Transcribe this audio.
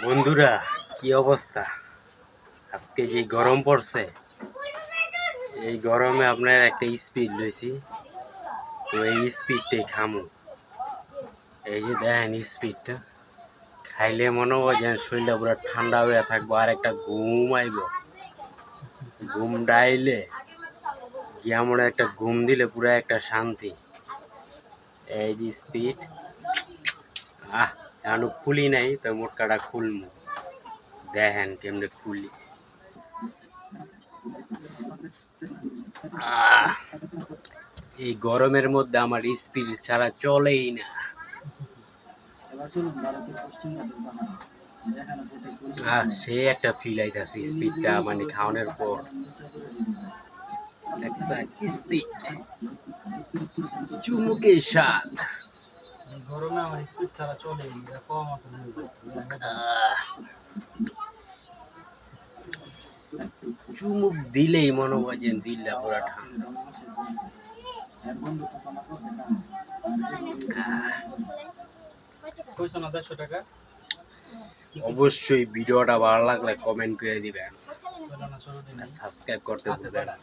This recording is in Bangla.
বন্ধুরা, কি অবস্থা? আজকে যে গরম পড়ছে, এই গরমে আপনার একটা স্পিড লইছি। তো এই স্পিডটাই খামু। এই যে দেখেন স্পিডটা খাইলে মনে হয় যেন শরীরটা পুরো ঠান্ডা হয়ে থাকবো, আর একটা ঘুম আইব। ঘুমটা আইলে গিয়ে আমরা একটা ঘুম দিলে পুরো একটা শান্তি। এই যে স্পিড এখনো খুলি নাই, তো মোটকাটা খুলমু। দেখেন কেমনে খুলি। এই গরমের মধ্যে আমার স্পিড ছাড়া চলেই না। সে একটা ফিল আইতাছে স্পিডটা মানে খাওয়ানোর পর। স্পিড চুমুকে স্বাদ। গরমে আমার স্পিড ছাড়া চলে কম চুমুক দিলেই মনে হয় যে দিলটা পুরা ঠান্ডা। অবশ্যই ভিডিওটা ভালো লাগলে কমেন্ট করে দিবেন, সাবস্ক্রাইব করতে ভুলবেন না।